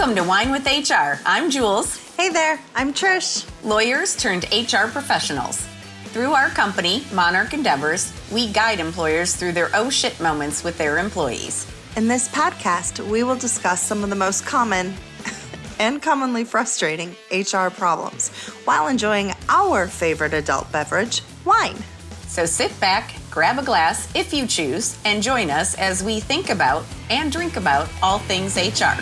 Welcome to Wine with HR. I'm Jules. Hey there, I'm Trish. Lawyers turned HR professionals. Through our company, Monarch Endeavors, we guide employers through their oh shit moments with their employees. In this podcast, we will discuss some of the most common and commonly frustrating HR problems while enjoying our favorite adult beverage, wine. So sit back, grab a glass if you choose, and join us as we think about and drink about all things HR.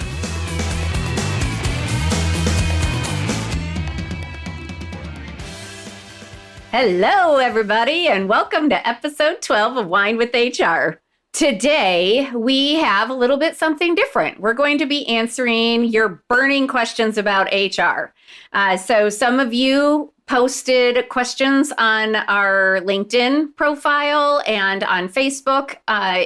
Hello, everybody, and welcome to episode 12 of Wine with HR. Today, we have a little bit something different. We're going to be answering your burning questions about HR. So some of you posted questions on our LinkedIn profile and on Facebook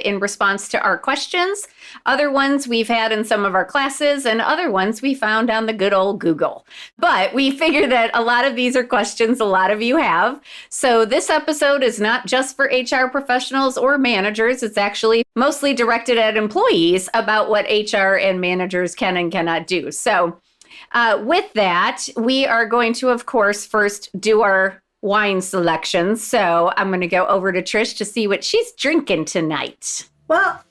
in response to our questions. Other ones we've had in some of our classes, and other ones we found on the good old Google. But we figure that a lot of these are questions a lot of you have. So this episode is not just for HR professionals or managers. It's actually mostly directed at employees about what HR and managers can and cannot do. So with that, we are going to, of course, first do our wine selections. So I'm going to go over to Trish to see what she's drinking tonight. Well,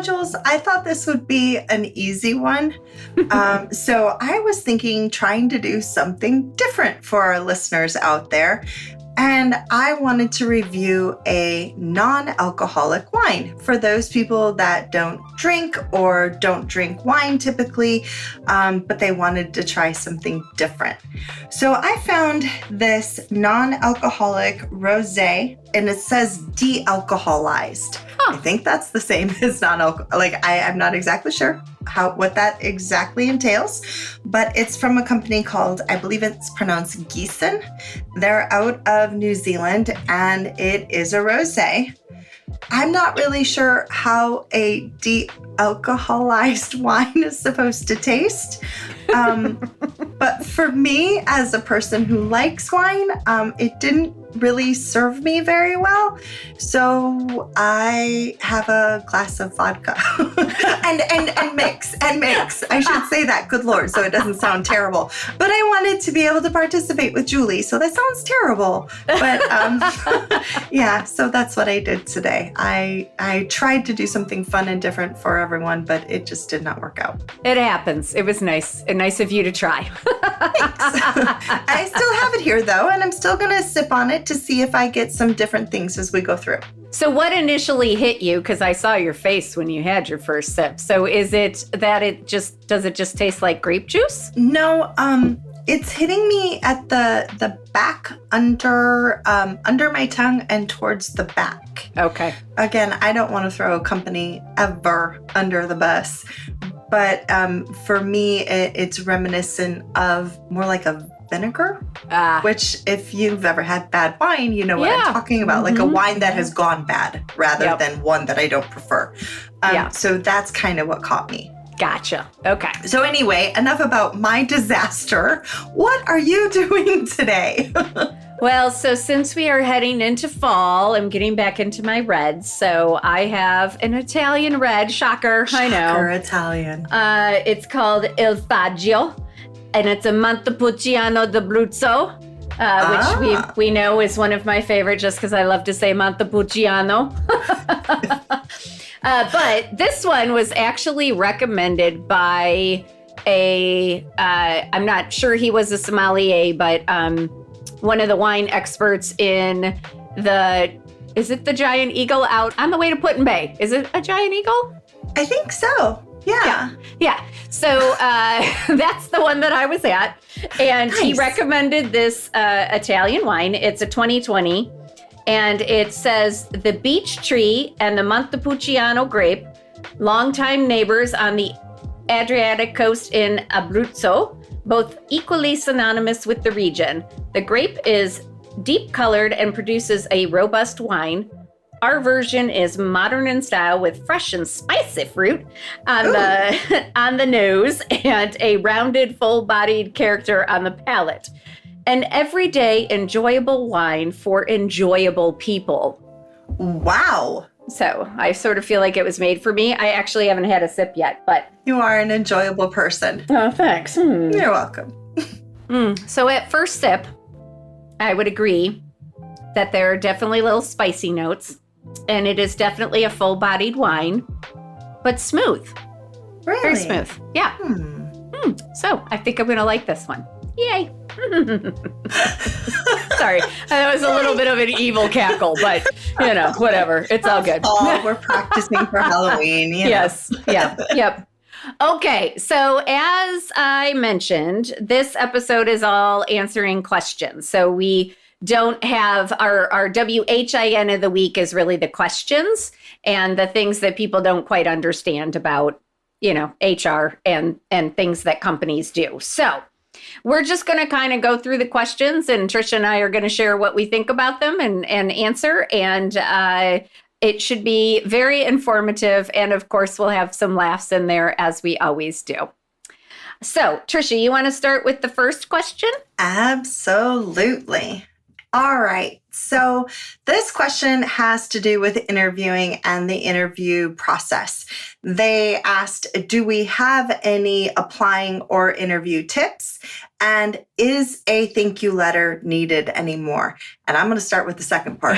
Jules, I thought this would be an easy one. So I was thinking trying to do something different for our listeners out there. And I wanted to review a non-alcoholic wine for those people that don't drink or don't drink wine typically, but they wanted to try something different. So I found this non-alcoholic rosé, and it says de-alcoholized. I think that's the same as non-alcoholic. I'm not exactly sure what that exactly entails, but it's from a company called, I believe it's pronounced Gießen. They're out of New Zealand, and it is a rosé. I'm not really sure how a de-alcoholized wine is supposed to taste. But for me, as a person who likes wine, it didn't really serve me very well. So I have a glass of vodka and mix. I should say that, good Lord, so it doesn't sound terrible. But I wanted to be able to participate with Julie, so that sounds terrible. But yeah, so that's what I did today. I tried to do something fun and different for everyone, but it just did not work out. It happens. It was nice of you to try. Thanks. I still have it here though, and I'm still going to sip on it to see if I get some different things as we go through. So what initially hit you? Because I saw your face when you had your first sip. So is it that does it just taste like grape juice? No, it's hitting me at the back under my tongue and towards the back. Okay. Again, I don't want to throw a company ever under the bus, but for me, it's reminiscent of more like a vinegar, which if you've ever had bad wine, you know what I'm talking about, like a wine that has gone bad rather than one that I don't prefer. So that's kind of what caught me. Gotcha. Okay. So anyway, enough about my disaster. What are you doing today? Well, so since we are heading into fall, I'm getting back into my reds. So I have an Italian red, shocker, I know. Shocker Italian. It's called Il Faggio, and it's a Montepulciano d'Abruzzo, which we know is one of my favorite just because I love to say Montepulciano. But this one was actually recommended by I'm not sure he was a sommelier, but one of the wine experts in is it the Giant Eagle out on the way to Put-in-Bay? Is it a Giant Eagle? I think so. Yeah. So that's the one that I was at. And nice. He recommended this Italian wine. It's a 2020. And it says the beech tree and the Montepulciano grape, longtime neighbors on the Adriatic coast in Abruzzo, both equally synonymous with the region. The grape is deep colored and produces a robust wine. Our version is modern in style with fresh and spicy fruit on the nose and a rounded, full-bodied character on the palate. An everyday enjoyable wine for enjoyable people. Wow. So I sort of feel like it was made for me. I actually haven't had a sip yet, but. You are an enjoyable person. Oh, thanks. You're welcome. So at first sip, I would agree that there are definitely little spicy notes, and it is definitely a full-bodied wine, but smooth. Really? Very smooth. Yeah. So I think I'm going to like this one. Yay. Sorry, that was a little bit of an evil cackle, but whatever. It's all good. We're practicing for Halloween. Yes. Yeah. Yep. Okay. So as I mentioned, this episode is all answering questions. So we don't have our WHIN of the week is really the questions and the things that people don't quite understand about, HR and things that companies do. So we're just going to kind of go through the questions, and Trisha and I are going to share what we think about them and answer. And it should be very informative. And of course, we'll have some laughs in there as we always do. So Trisha, you want to start with the first question? Absolutely. All right. So this question has to do with interviewing and the interview process. They asked, do we have any applying or interview tips? And is a thank you letter needed anymore? And I'm going to start with the second part.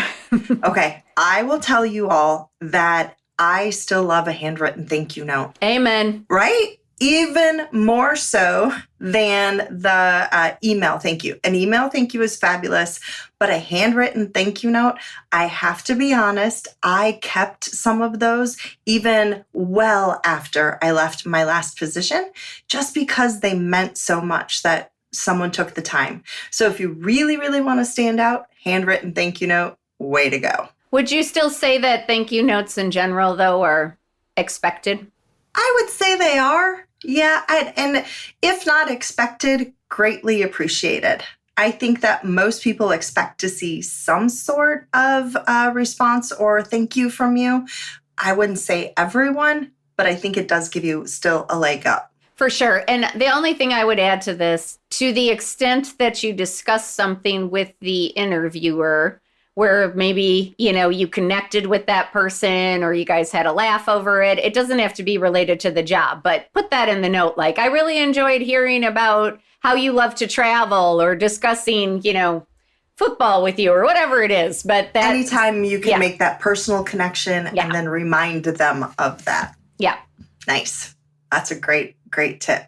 Okay. I will tell you all that I still love a handwritten thank you note. Amen. Right? Even more so than the email thank you. An email thank you is fabulous, but a handwritten thank you note, I have to be honest, I kept some of those even well after I left my last position, just because they meant so much that someone took the time. So if you really, really want to stand out, handwritten thank you note, way to go. Would you still say that thank you notes in general, though, are expected? I would say they are. Yeah. And if not expected, greatly appreciated. I think that most people expect to see some sort of response or thank you from you. I wouldn't say everyone, but I think it does give you still a leg up. For sure. And the only thing I would add to this, to the extent that you discuss something with the interviewer, where maybe, you connected with that person or you guys had a laugh over it. It doesn't have to be related to the job, but put that in the note. Like, I really enjoyed hearing about how you love to travel or discussing, football with you or whatever it is. But that anytime you can make that personal connection and then remind them of that. Yeah. Nice. That's a great, great tip.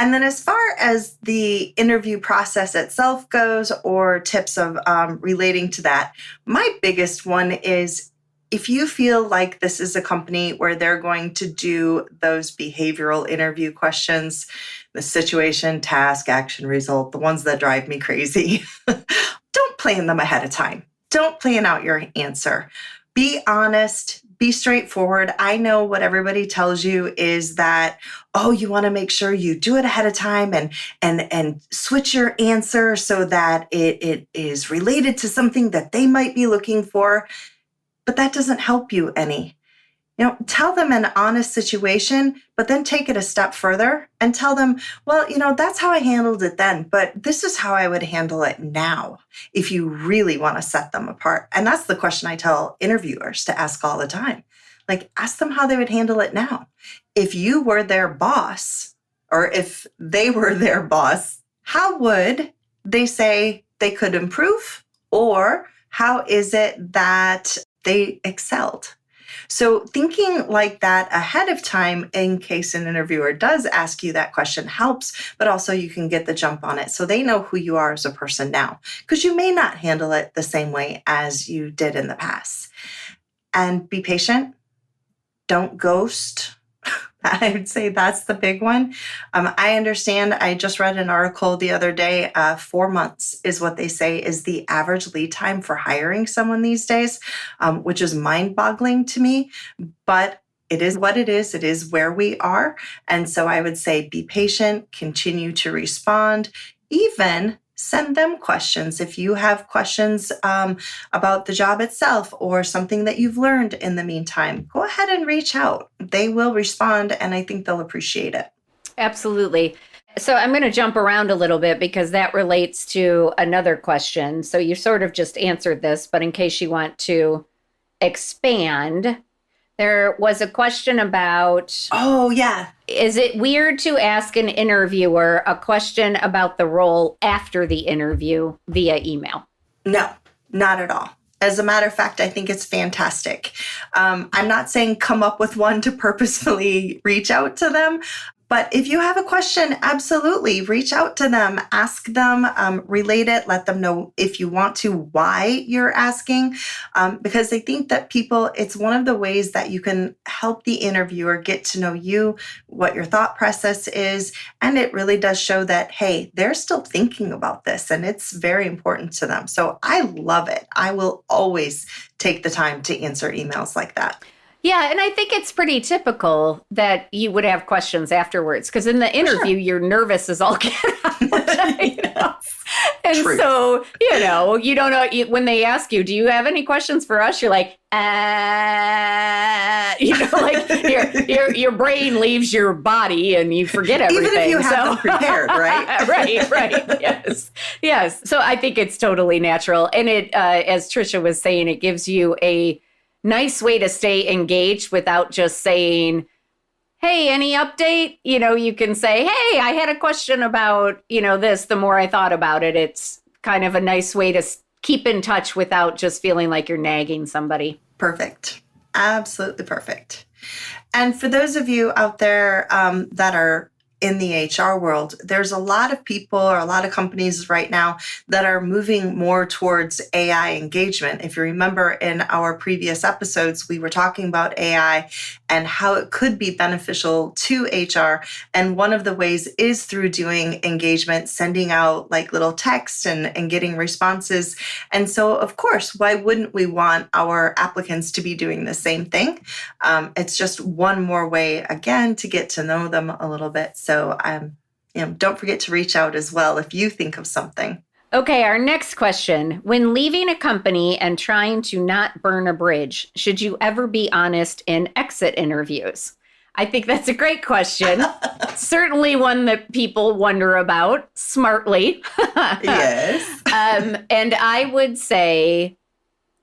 And then as far as the interview process itself goes, or tips of relating to that, my biggest one is if you feel like this is a company where they're going to do those behavioral interview questions, the situation, task, action, result, the ones that drive me crazy, don't plan them ahead of time. Don't plan out your answer. Be honest. Be straightforward. I know what everybody tells you is that, oh, you want to make sure you do it ahead of time and switch your answer so that it is related to something that they might be looking for. But that doesn't help you any. Tell them an honest situation, but then take it a step further and tell them, well, that's how I handled it then, but this is how I would handle it now, if you really want to set them apart. And that's the question I tell interviewers to ask all the time. Like, ask them how they would handle it now. If you were their boss, or if they were their boss, how would they say they could improve? Or how is it that they excelled? So thinking like that ahead of time in case an interviewer does ask you that question helps, but also you can get the jump on it so they know who you are as a person now, because you may not handle it the same way as you did in the past. And be patient. Don't ghost. I would say that's the big one. I understand. I just read an article the other day. 4 months is what they say is the average lead time for hiring someone these days, which is mind-boggling to me. But it is what it is. It is where we are. And so I would say be patient, continue to respond, even send them questions. If you have questions about the job itself or something that you've learned in the meantime, go ahead and reach out. They will respond, and I think they'll appreciate it. Absolutely. So I'm going to jump around a little bit because that relates to another question. So you sort of just answered this, but in case you want to expand, there was a question about, Oh, yeah. is it weird to ask an interviewer a question about the role after the interview via email? No, not at all. As a matter of fact, I think it's fantastic. I'm not saying come up with one to purposefully reach out to them, but if you have a question, absolutely reach out to them, ask them, relate it, let them know if you want to why you're asking, because I think that it's one of the ways that you can help the interviewer get to know you, what your thought process is, and it really does show that, hey, they're still thinking about this and it's very important to them. So I love it. I will always take the time to answer emails like that. Yeah, and I think it's pretty typical that you would have questions afterwards because in the interview, you're nervous as all get out. And True. so, you don't know when they ask you, do you have any questions for us? You're like, like your brain leaves your body and you forget everything. Even if you have them prepared, right? right. Yes. So I think it's totally natural. And it, as Trisha was saying, it gives you a nice way to stay engaged without just saying, hey, any update? You can say, hey, I had a question about, this. The more I thought about it, it's kind of a nice way to keep in touch without just feeling like you're nagging somebody. Perfect. Absolutely perfect. And for those of you out there that are in the HR world, there's a lot of people or a lot of companies right now that are moving more towards AI engagement. If you remember in our previous episodes, we were talking about AI and how it could be beneficial to HR. And one of the ways is through doing engagement, sending out like little texts and getting responses. And so, of course, why wouldn't we want our applicants to be doing the same thing? It's just one more way, again, to get to know them a little bit. So don't forget to reach out as well if you think of something. Okay, our next question. When leaving a company and trying to not burn a bridge, should you ever be honest in exit interviews? I think that's a great question. Certainly one that people wonder about smartly. Yes. And I would say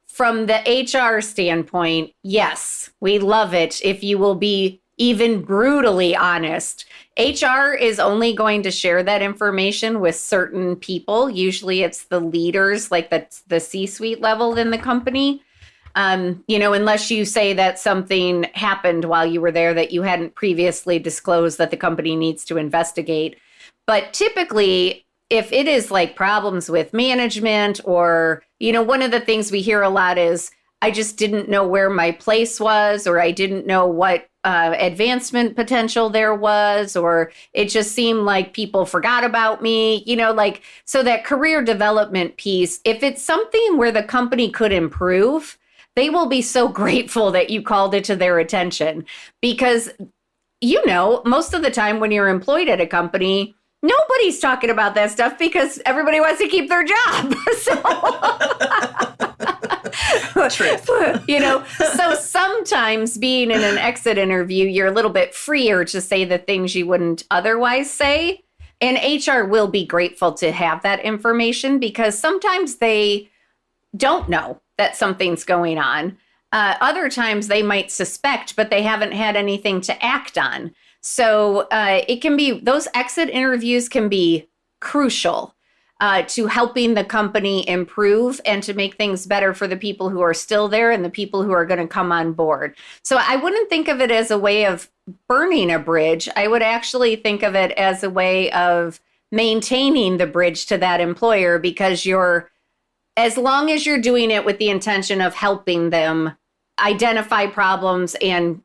from the HR standpoint, yes, we love it if you will be even brutally honest. HR is only going to share that information with certain people. Usually it's the leaders, like the C-suite level in the company. Unless you say that something happened while you were there that you hadn't previously disclosed that the company needs to investigate. But typically, if it is like problems with management or, one of the things we hear a lot is, I just didn't know where my place was, or I didn't know what advancement potential there was, or it just seemed like people forgot about me, so that career development piece, if it's something where the company could improve, they will be so grateful that you called it to their attention because, most of the time when you're employed at a company, nobody's talking about that stuff because everybody wants to keep their job. Truth. So sometimes being in an exit interview, you're a little bit freer to say the things you wouldn't otherwise say. And HR will be grateful to have that information because sometimes they don't know that something's going on. Other times they might suspect, but they haven't had anything to act on. So it can be, those exit interviews can be crucial to helping the company improve and to make things better for the people who are still there and the people who are going to come on board. So I wouldn't think of it as a way of burning a bridge. I would actually think of it as a way of maintaining the bridge to that employer because as long as you're doing it with the intention of helping them identify problems and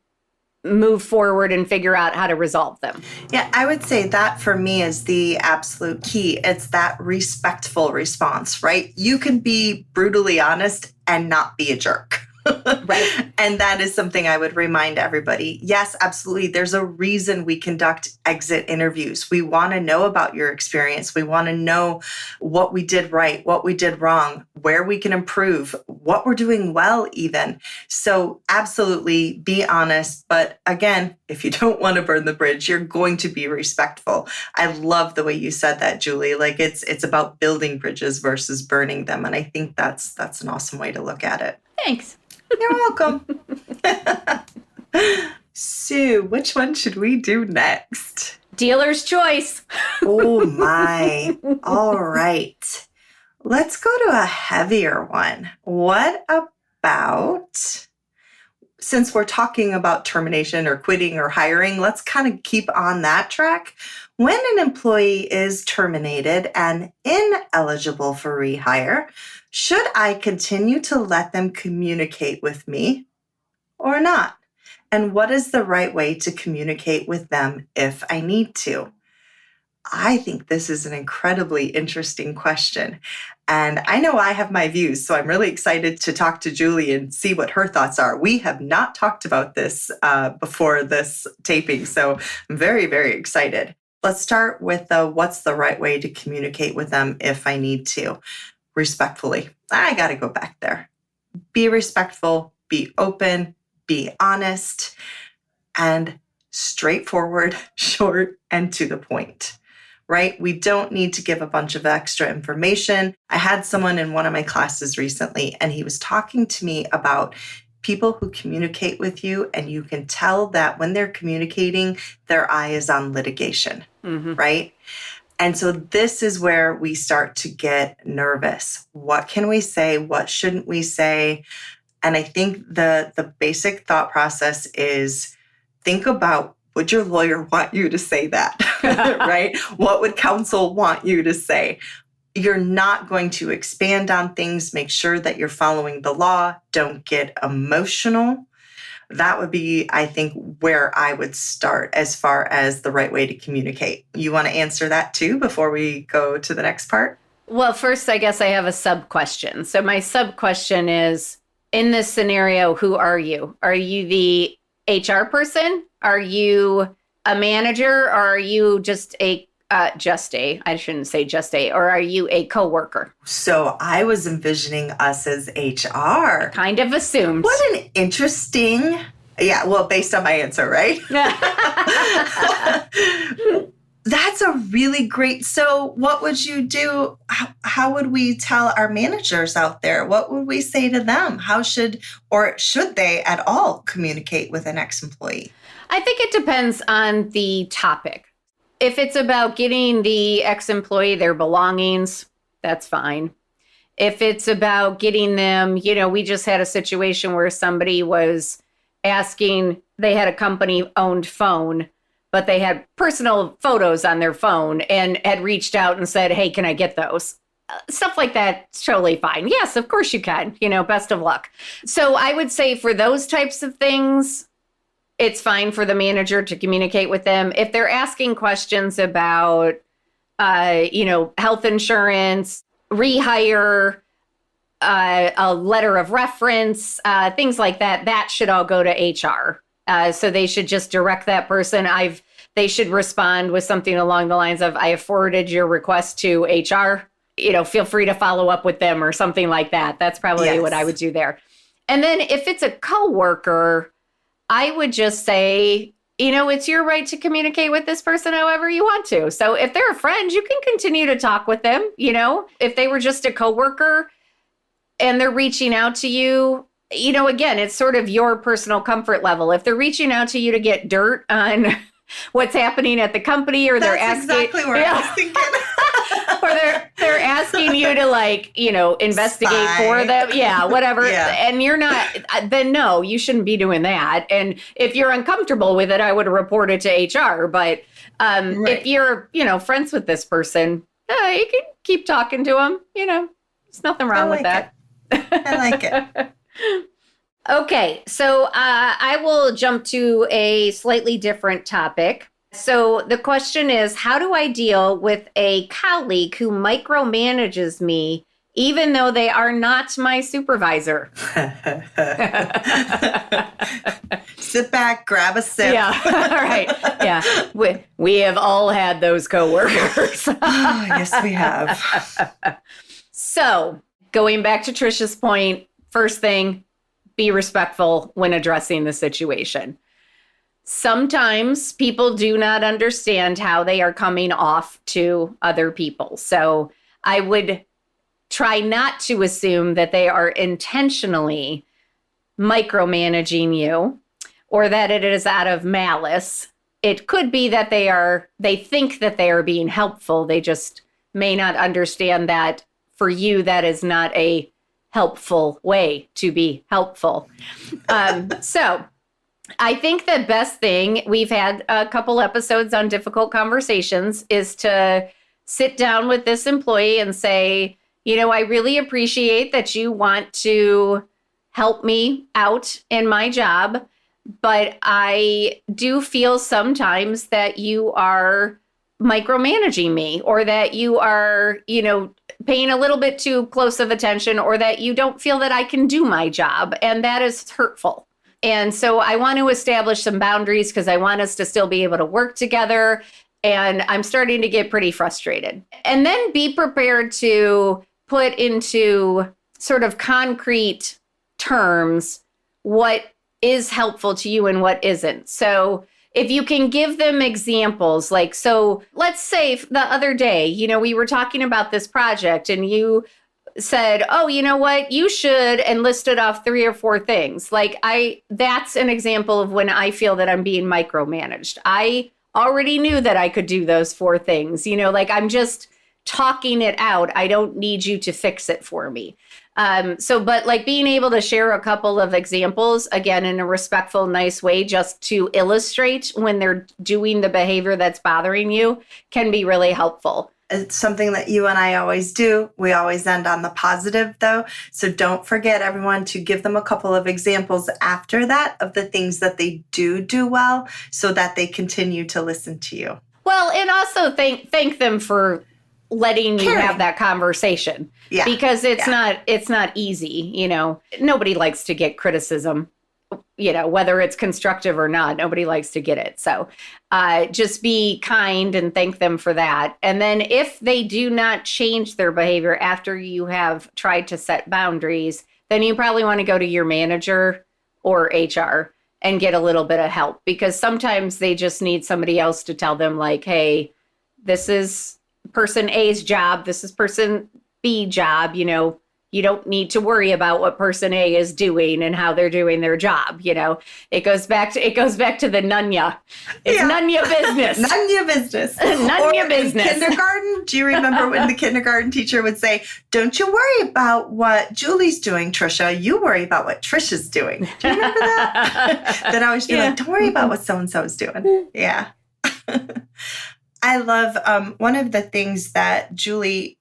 move forward and figure out how to resolve them. Yeah, I would say that for me is the absolute key. It's that respectful response, right? You can be brutally honest and not be a jerk. Right. And that is something I would remind everybody. Yes, absolutely. There's a reason we conduct exit interviews. We want to know about your experience. We want to know what we did right, what we did wrong, where we can improve, what we're doing well even. So absolutely be honest. But again, if you don't want to burn the bridge, you're going to be respectful. I love the way you said that, Julie. Like it's about building bridges versus burning them. And I think that's an awesome way to look at it. Thanks. You're welcome. Sue, which one should we do next? Dealer's choice. Oh my. All right. Let's go to a heavier one. What about, since we're talking about termination or quitting or hiring, let's kind of keep on that track. When an employee is terminated and ineligible for rehire, should I continue to let them communicate with me or not? And what is the right way to communicate with them if I need to? I think this is an incredibly interesting question. And I know I have my views, so I'm really excited to talk to Julie and see what her thoughts are. We have not talked about this before this taping, so I'm very, very excited. Let's start with what's the right way to communicate with them if I need to, respectfully. I got to go back there. Be respectful, be open, be honest, and straightforward, short, and to the point, right? We don't need to give a bunch of extra information. I had someone in one of my classes recently, and he was talking to me about people who communicate with you, and you can tell that when they're communicating, their eye is on litigation, right? And so this is where we start to get nervous. What can we say? What shouldn't we say? And I think the basic thought process is think about, would your lawyer want you to say that, right? What would counsel want you to say? You're not going to expand on things. Make sure that you're following the law. Don't get emotional. That would be, I think, where I would start as far as the right way to communicate. You want to answer that too before we go to the next part? Well, first, I guess I have a sub-question. So my sub-question is, in this scenario, who are you? Are you the HR person? Are you a manager? Or are you I shouldn't say just a, or are you a coworker? So I was envisioning us as HR. Kind of assumed. What an interesting, yeah, well, based on my answer, right? That's a really great, so what would you do? How would we tell our managers out there? What would we say to them? How should they at all communicate with an ex-employee? I think it depends on the topic. If it's about getting the ex-employee their belongings, that's fine. If it's about getting them, we just had a situation where somebody was asking, they had a company-owned phone, but they had personal photos on their phone and had reached out and said, hey, can I get those? Stuff like that, totally fine. Yes, of course you can. Best of luck. So I would say for those types of things, it's fine for the manager to communicate with them. If they're asking questions about, health insurance, rehire, a letter of reference, things like that, that should all go to HR. So they should just direct that person. They should respond with something along the lines of, I have forwarded your request to HR. Feel free to follow up with them or something like that. That's probably what I would do there. And then if it's a coworker, I would just say, it's your right to communicate with this person however you want to. So if they're a friend, you can continue to talk with them. If they were just a coworker and they're reaching out to you, again, it's sort of your personal comfort level. If they're reaching out to you to get dirt on what's happening at the company, or they're asking, exactly where I was thinking. or they're asking you to investigate Spy. for them. Yeah, whatever. Yeah. And you're not, then no, you shouldn't be doing that. And if you're uncomfortable with it, I would report it to HR. But if you're, friends with this person, you can keep talking to them. There's nothing wrong with that. I like it. Okay, so I will jump to a slightly different topic. So the question is, how do I deal with a colleague who micromanages me even though they are not my supervisor? Sit back, grab a sip. Yeah, all right. Yeah, we have all had those coworkers. Oh, yes, we have. So going back to Trisha's point, first thing, be respectful when addressing the situation. Sometimes people do not understand how they are coming off to other people. So I would try not to assume that they are intentionally micromanaging you or that it is out of malice. It could be that they think that they are being helpful. They just may not understand that for you, that is not a helpful way to be helpful. So I think the best thing, we've had a couple episodes on difficult conversations, is to sit down with this employee and say, I really appreciate that you want to help me out in my job, but I do feel sometimes that you are micromanaging me, or that you are, paying a little bit too close of attention, or that you don't feel that I can do my job. And that is hurtful. And so I want to establish some boundaries because I want us to still be able to work together. And I'm starting to get pretty frustrated. And then be prepared to put into sort of concrete terms what is helpful to you and what isn't. So if you can give them examples, like, so let's say the other day, we were talking about this project and you said, oh, you know what, you should, and listed off 3 or 4 things. That's an example of when I feel that I'm being micromanaged. I already knew that I could do those 4 things, I'm just talking it out. I don't need you to fix it for me. But being able to share a couple of examples, again, in a respectful, nice way, just to illustrate when they're doing the behavior that's bothering you, can be really helpful. It's something that you and I always do. We always end on the positive, though. So don't forget, everyone, to give them a couple of examples after that of the things that they do well, so that they continue to listen to you. Well, and also thank them for letting you have that conversation. Yeah. Because it's not easy, Nobody likes to get criticism, whether it's constructive or not. Nobody likes to get it. So just be kind and thank them for that. And then if they do not change their behavior after you have tried to set boundaries, then you probably want to go to your manager or HR and get a little bit of help, because sometimes they just need somebody else to tell them, like, hey, this is person A's job, this is person B job, you don't need to worry about what person A is doing and how they're doing their job. It goes back to the none ya. It's none ya business. None ya business. None ya business. In kindergarten, do you remember when the kindergarten teacher would say, don't you worry about what Julie's doing, Trisha. You worry about what Trisha's doing. Do you remember that? Then I always be like, don't worry about what so-and-so is doing. Yeah. I love one of the things that Julie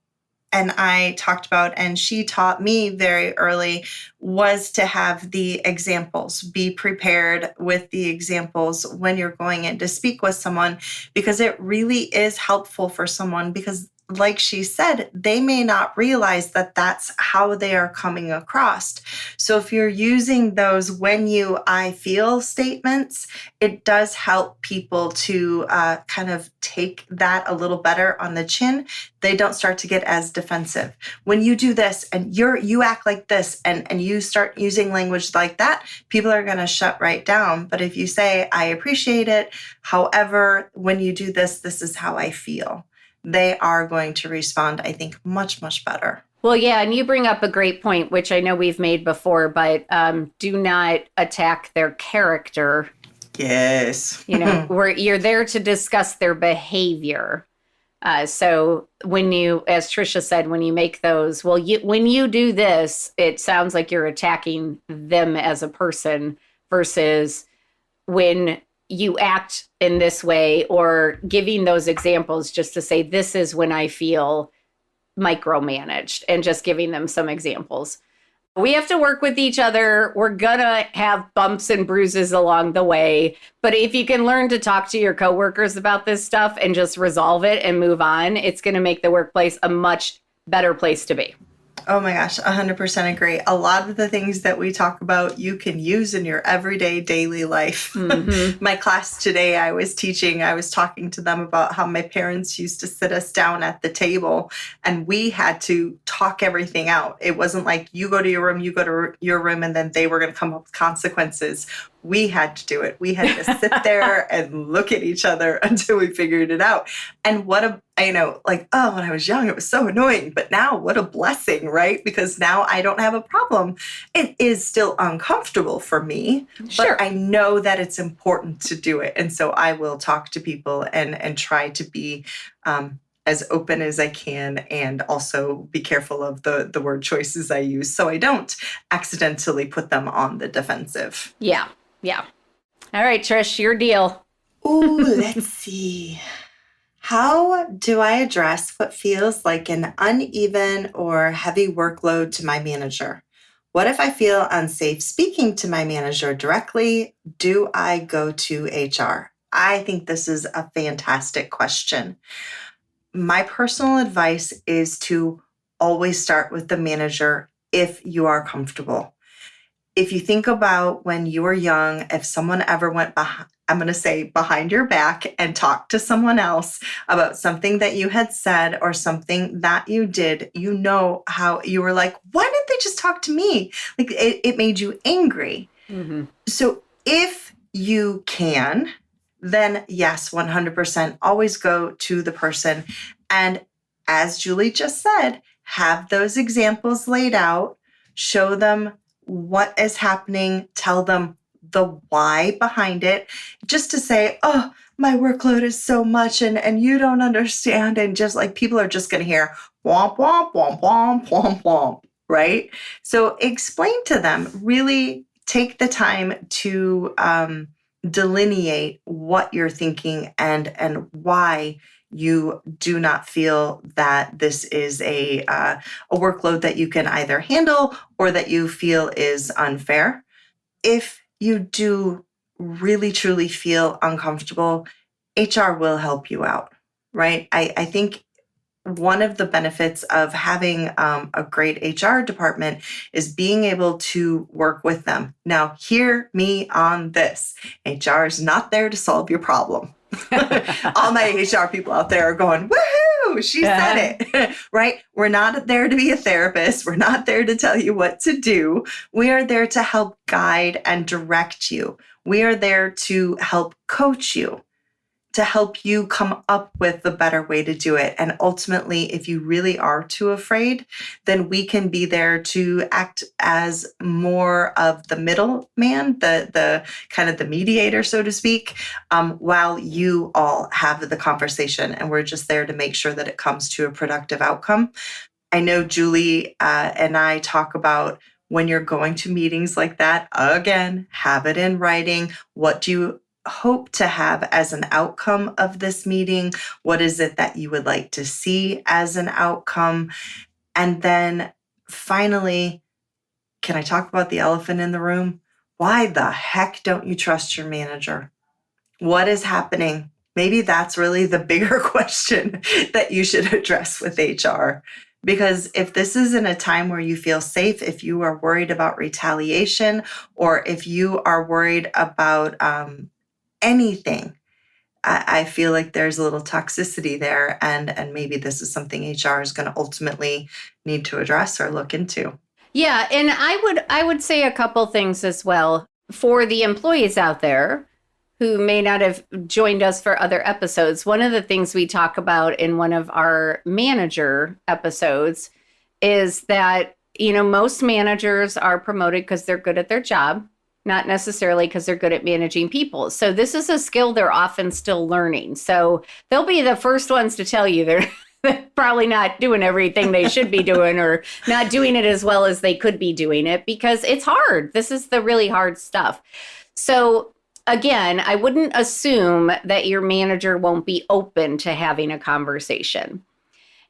and I talked about, and she taught me very early, was to have the examples. Be prepared with the examples when you're going in to speak with someone, because it really is helpful for someone, because like she said, they may not realize that that's how they are coming across. So if you're using those when you, I feel statements, it does help people to kind of take that a little better on the chin. They don't start to get as defensive. When you do this and you act like this and you start using language like that, people are going to shut right down. But if you say, I appreciate it, however, when you do this, this is how I feel, they are going to respond, I think, much, much better. Well, yeah, and you bring up a great point, which I know we've made before, but do not attack their character. Yes. You're there to discuss their behavior. So when you, as Trisha said, when you make those, when you do this, it sounds like you're attacking them as a person, versus when you act in this way, or giving those examples just to say, this is when I feel micromanaged, and just giving them some examples. We have to work with each other. We're gonna have bumps and bruises along the way. But if you can learn to talk to your coworkers about this stuff and just resolve it and move on, it's gonna make the workplace a much better place to be. Oh my gosh, 100% agree. A lot of the things that we talk about, you can use in your everyday daily life. Mm-hmm. My class today, I was talking to them about how my parents used to sit us down at the table and we had to talk everything out. It wasn't like you go to your room, and then they were going to come up with consequences. We had to do it. We had to sit there and look at each other until we figured it out. And when I was young, it was so annoying, but now what a blessing, right? Because now I don't have a problem. It is still uncomfortable for me, Sure. but I know that it's important to do it. And so I will talk to people and try to be as open as I can, and also be careful of the word choices I use so I don't accidentally put them on the defensive. Yeah. Yeah. All right, Trish, your deal. Ooh, let's see. How do I address what feels like an uneven or heavy workload to my manager? What if I feel unsafe speaking to my manager directly? Do I go to HR? I think this is a fantastic question. My personal advice is to always start with the manager if you are comfortable. If you think about when you were young, if someone ever went behind your back and talked to someone else about something that you had said or something that you did, you know how you were like, why didn't they just talk to me? Like it made you angry. Mm-hmm. So if you can, then yes, 100% always go to the person. And as Julie just said, have those examples laid out, show them what is happening, tell them the why behind it, just to say, oh, my workload is so much and you don't understand. And just like people are just going to hear womp, womp, womp, womp, womp, womp, right? So explain to them, really take the time to delineate what you're thinking and why you do not feel that this is a workload that you can either handle or that you feel is unfair. If you do really truly feel uncomfortable, HR will help you out, right? I think one of the benefits of having a great HR department is being able to work with them. Now, hear me on this. HR is not there to solve your problem. All my HR people out there are going, woohoo, she said it, right? We're not there to be a therapist. We're not there to tell you what to do. We are there to help guide and direct you. We are there to help coach you, to help you come up with the better way to do it. And ultimately, if you really are too afraid, then we can be there to act as more of the middleman, the kind of the mediator, so to speak, while you all have the conversation. And we're just there to make sure that it comes to a productive outcome. I know Julie and I talk about when you're going to meetings like that, again, have it in writing. What do you hope to have as an outcome of this meeting? What is it that you would like to see as an outcome? And then finally, can I talk about the elephant in the room? Why the heck don't you trust your manager? What is happening? Maybe that's really the bigger question that you should address with HR. Because if this is in a time where you feel safe, if you are worried about retaliation, or if you are worried about anything, I feel like there's a little toxicity there, and maybe this is something HR is going to ultimately need to address or look into. Yeah, and I would say a couple things as well for the employees out there who may not have joined us for other episodes. One of the things we talk about in one of our manager episodes is that, most managers are promoted because they're good at their job, not necessarily because they're good at managing people. So this is a skill they're often still learning. So they'll be the first ones to tell you they're probably not doing everything they should be doing, or not doing it as well as they could be doing it, because it's hard. This is the really hard stuff. So again, I wouldn't assume that your manager won't be open to having a conversation.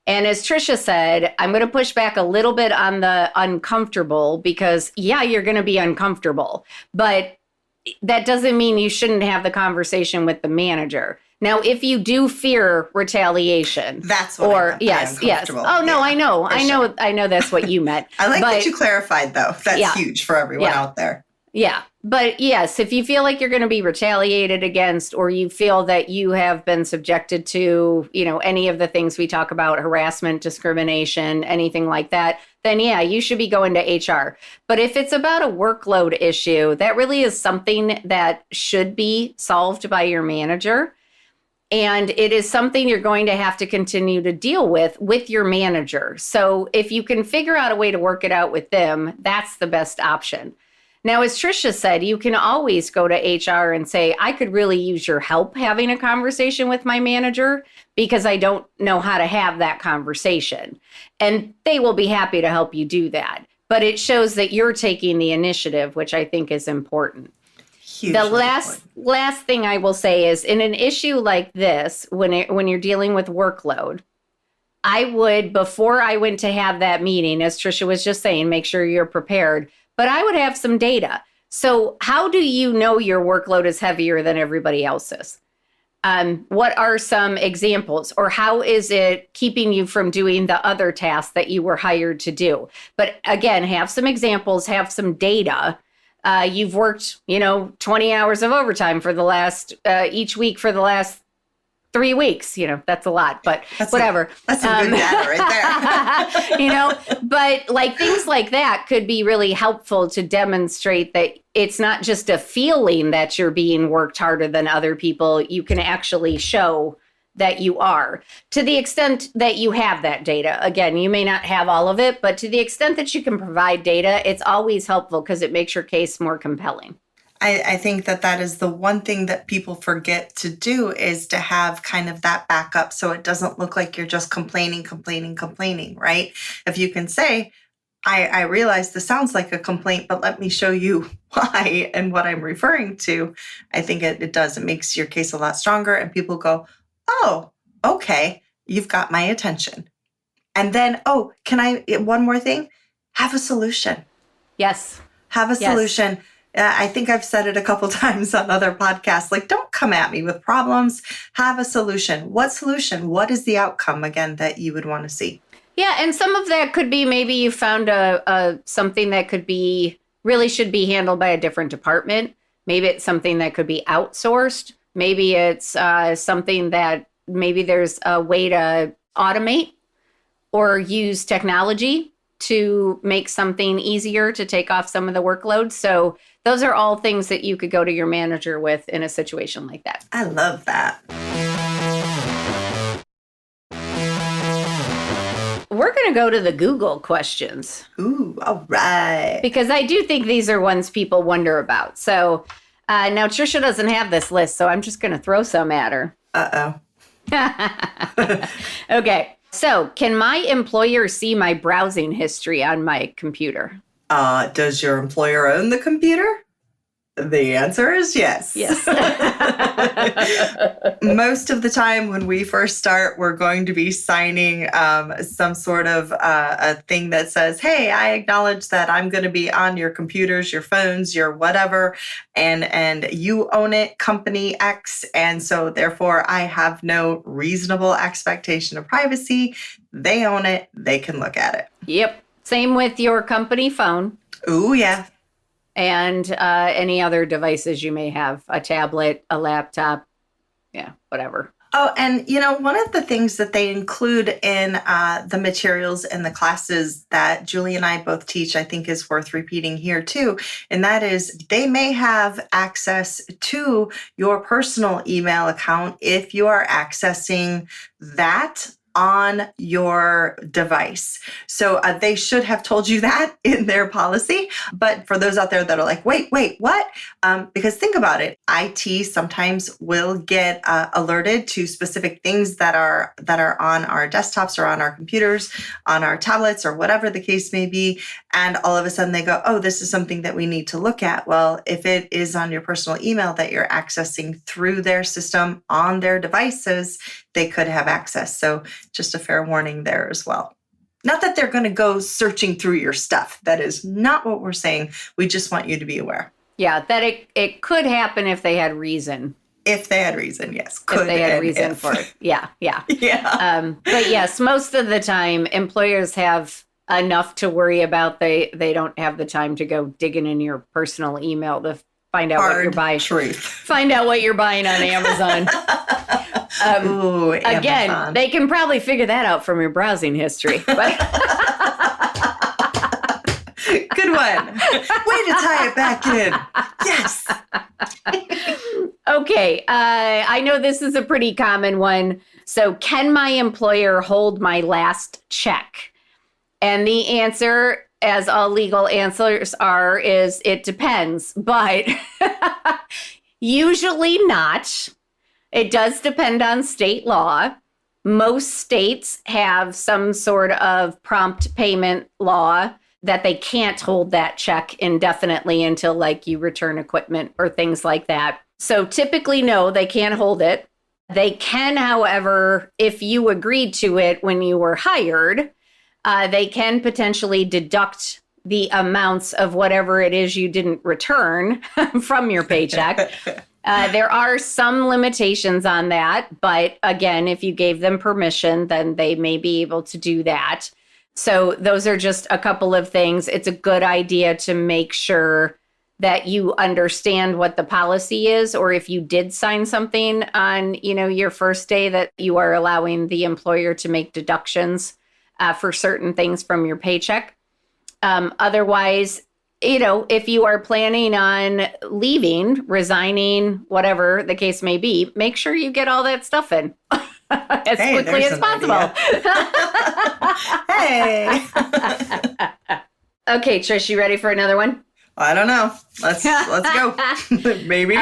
And as Trisha said, I'm going to push back a little bit on the uncomfortable, because yeah, you're going to be uncomfortable, but that doesn't mean you shouldn't have the conversation with the manager. Now, if you do fear retaliation, that's what I meant by yes. Oh no, I know that's what you meant. I like that you clarified, though. That's huge for everyone out there. Yeah. But yes, if you feel like you're going to be retaliated against, or you feel that you have been subjected to, any of the things we talk about, harassment, discrimination, anything like that, then yeah, you should be going to HR. But if it's about a workload issue, that really is something that should be solved by your manager. And it is something you're going to have to continue to deal with your manager. So if you can figure out a way to work it out with them, that's the best option. Now, as Tricia said, you can always go to HR and say, I could really use your help having a conversation with my manager because I don't know how to have that conversation. And they will be happy to help you do that. But it shows that you're taking the initiative, which I think is important. The last thing I will say is, in an issue like this, when you're dealing with workload, I would, before I went to have that meeting, as Tricia was just saying, make sure you're prepared. But I would have some data. So how do you know your workload is heavier than everybody else's? What are some examples? Or how is it keeping you from doing the other tasks that you were hired to do? But again, have some examples, have some data. You've worked, 20 hours of overtime for the last, each week for the last 3 weeks, that's a lot, but whatever. That's some good data right there. But like things like that could be really helpful to demonstrate that it's not just a feeling that you're being worked harder than other people. You can actually show that you are, to the extent that you have that data. Again, you may not have all of it, but to the extent that you can provide data, it's always helpful because it makes your case more compelling. I think that is the one thing that people forget to do, is to have kind of that backup so it doesn't look like you're just complaining, right? If you can say, I realize this sounds like a complaint, but let me show you why and what I'm referring to. I think it does. It makes your case a lot stronger, and people go, oh, okay, you've got my attention. And then, one more thing, have a solution. Yes. Have a solution. I think I've said it a couple times on other podcasts, like, don't come at me with problems, have a solution. What solution? What is the outcome, again, that you would want to see? Yeah, and some of that could be maybe you found something that could be, really should be handled by a different department. Maybe it's something that could be outsourced. Maybe it's something that maybe there's a way to automate or use technology to make something easier to take off some of the workload. So those are all things that you could go to your manager with in a situation like that. I love that. We're going to go to the Google questions. Ooh, all right. Because I do think these are ones people wonder about. So now Tricia doesn't have this list, so I'm just going to throw some at her. Uh-oh. Okay. So, can my employer see my browsing history on my computer? Does your employer own the computer? The answer is yes. Yes. Most of the time when we first start, we're going to be signing some sort of a thing that says, hey, I acknowledge that I'm going to be on your computers, your phones, your whatever, and you own it, company X. And so therefore, I have no reasonable expectation of privacy. They own it. They can look at it. Yep. Same with your company phone. Ooh, yeah. And any other devices you may have, a tablet, a laptop, whatever. Oh, and one of the things that they include in the materials in the classes that Julie and I both teach, I think is worth repeating here too, and that is they may have access to your personal email account if you are accessing that on your device. So they should have told you that in their policy. But for those out there that are like, wait, what? Because think about it. IT sometimes will get alerted to specific things that are on our desktops or on our computers, on our tablets, or whatever the case may be. And all of a sudden they go, oh, this is something that we need to look at. Well, if it is on your personal email that you're accessing through their system on their devices, they could have access. So just a fair warning there as well. Not that they're going to go searching through your stuff. That is not what we're saying. We just want you to be aware. Yeah, that it could happen if they had reason. If they had reason, yes. If they had reason for it. Yeah. Yeah. But yes, most of the time, employers have enough to worry about. They don't have the time to go digging in your personal email to find out what you're buying. Truth. Find out what you're buying on Amazon. Ooh, again, Amazon. they can probably figure that out from your browsing history. But good one. Way to tie it back in. Yes. Okay. I know this is a pretty common one. So, can my employer hold my last check? And the answer, as all legal answers are, is it depends. But usually not. It does depend on state law. Most states have some sort of prompt payment law that they can't hold that check indefinitely until like you return equipment or things like that. So typically, no, they can't hold it. They can, however, if you agreed to it when you were hired, they can potentially deduct the amounts of whatever it is you didn't return from your paycheck. There are some limitations on that. But again, if you gave them permission, then they may be able to do that. So those are just a couple of things. It's a good idea to make sure that you understand what the policy is, or if you did sign something on, your first day, that you are allowing the employer to make deductions for certain things from your paycheck. Otherwise, if you are planning on leaving, resigning, whatever the case may be, make sure you get all that stuff in as quickly as possible. Hey. Okay, Trish, you ready for another one? I don't know. Let's go. Maybe.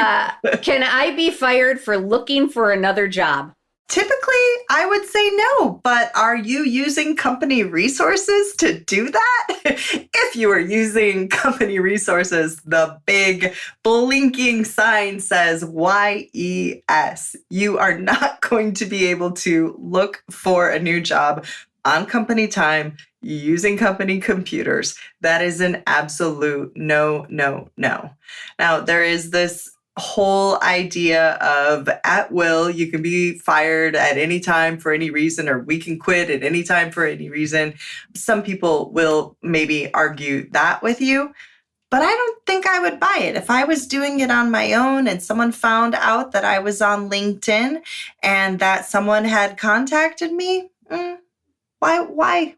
Can I be fired for looking for another job? Typically, I would say no, but are you using company resources to do that? If you are using company resources, the big blinking sign says YES. You are not going to be able to look for a new job on company time using company computers. That is an absolute no, no, no. Now, there is this whole idea of at will, you can be fired at any time for any reason, or we can quit at any time for any reason. Some people will maybe argue that with you, but I don't think I would buy it. If I was doing it on my own and someone found out that I was on LinkedIn and that someone had contacted me, why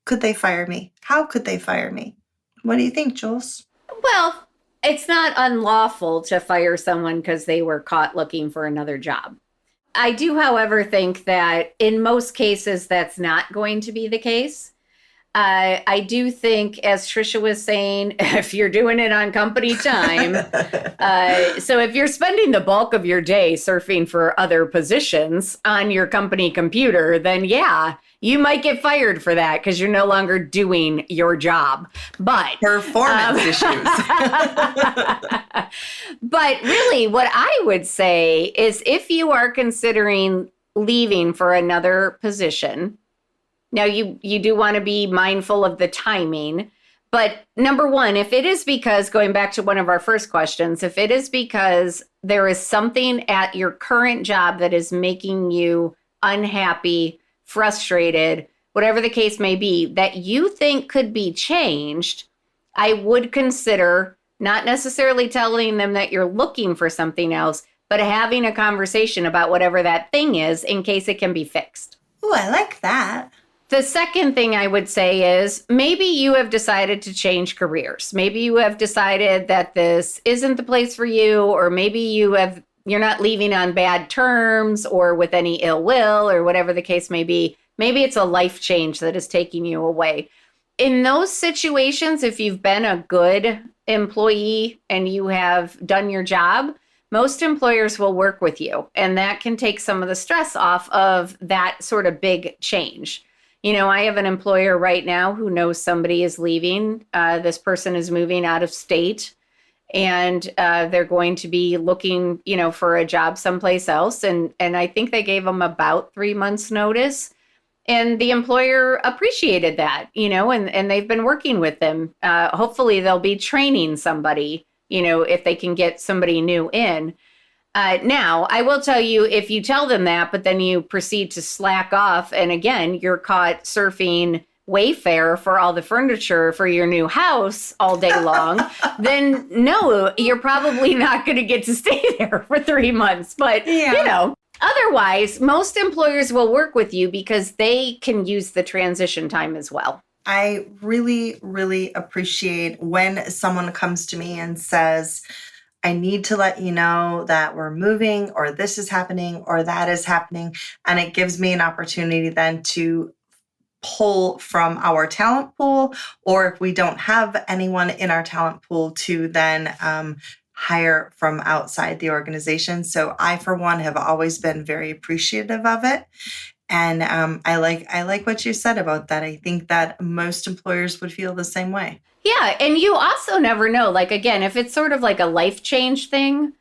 could they fire me? How could they fire me? What do you think, Jules? Well, it's not unlawful to fire someone because they were caught looking for another job. I do, however, think that in most cases, that's not going to be the case. I do think, as Trisha was saying, if you're doing it on company time, so if you're spending the bulk of your day surfing for other positions on your company computer, then yeah, you might get fired for that because you're no longer doing your job. But performance issues. But really, what I would say is if you are considering leaving for another position, now you do want to be mindful of the timing. But number one, if it is because, going back to one of our first questions, if it is because there is something at your current job that is making you unhappy, frustrated, whatever the case may be, that you think could be changed, I would consider not necessarily telling them that you're looking for something else, but having a conversation about whatever that thing is in case it can be fixed. Oh, I like that. The second thing I would say is maybe you have decided to change careers. Maybe you have decided that this isn't the place for you, or maybe you're not leaving on bad terms or with any ill will or whatever the case may be. Maybe it's a life change that is taking you away. In those situations, if you've been a good employee and you have done your job, most employers will work with you. And that can take some of the stress off of that sort of big change. I have an employer right now who knows somebody is leaving. This person is moving out of state. And they're going to be looking, for a job someplace else. And I think they gave them about 3 months notice. And the employer appreciated that, and they've been working with them. Hopefully they'll be training somebody, if they can get somebody new in. Now, I will tell you, if you tell them that, but then you proceed to slack off, and again, you're caught surfing Wayfair for all the furniture for your new house all day long, then no, you're probably not going to get to stay there for 3 months. But, otherwise, most employers will work with you because they can use the transition time as well. I really, really appreciate when someone comes to me and says, I need to let you know that we're moving, or this is happening, or that is happening. And it gives me an opportunity then to pull from our talent pool, or if we don't have anyone in our talent pool, to then hire from outside the organization. So I, for one, have always been very appreciative of it. And I like what you said about that. I think that most employers would feel the same way. Yeah. And you also never know, like, again, if it's sort of like a life change thing,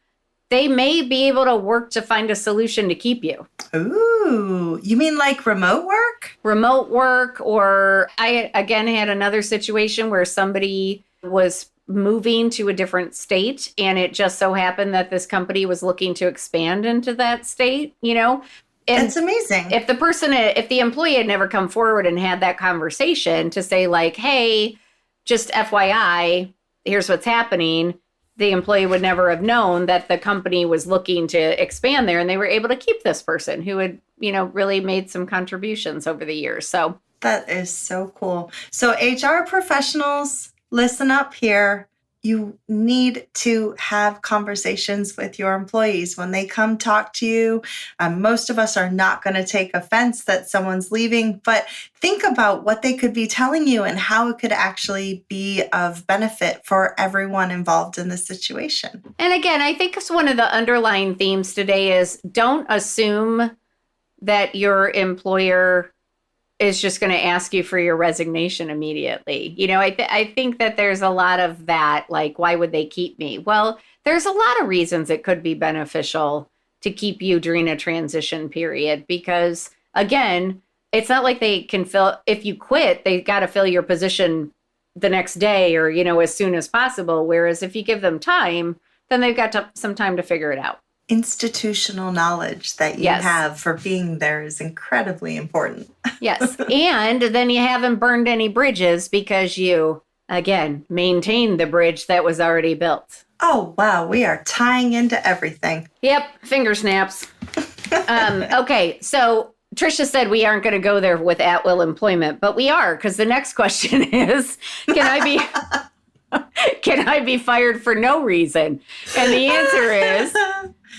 they may be able to work to find a solution to keep you. Ooh, you mean like remote work? Remote work. Or I, again, had another situation where somebody was moving to a different state, and it just so happened that this company was looking to expand into that state, And it's amazing. If the employee had never come forward and had that conversation to say, like, hey, just FYI, here's what's happening, the employee would never have known that the company was looking to expand there, and they were able to keep this person who had, really made some contributions over the years. So that is so cool. So HR professionals, listen up here. You need to have conversations with your employees when they come talk to you. Most of us are not going to take offense that someone's leaving, but think about what they could be telling you and how it could actually be of benefit for everyone involved in the situation. And again, I think one of the underlying themes today is don't assume that your employer is just going to ask you for your resignation immediately. I think that there's a lot of that, like, why would they keep me? Well, there's a lot of reasons it could be beneficial to keep you during a transition period, because, again, it's not like they can if you quit, they got to fill your position the next day or, as soon as possible. Whereas if you give them time, then they've got some time to figure it out. Institutional knowledge that you have for being there is incredibly important. Yes. And then you haven't burned any bridges because you, again, maintained the bridge that was already built. Oh, wow. We are tying into everything. Yep. Finger snaps. Okay. So Tricia said we aren't going to go there with at-will employment, but we are, because the next question is, can I be fired for no reason? And the answer is,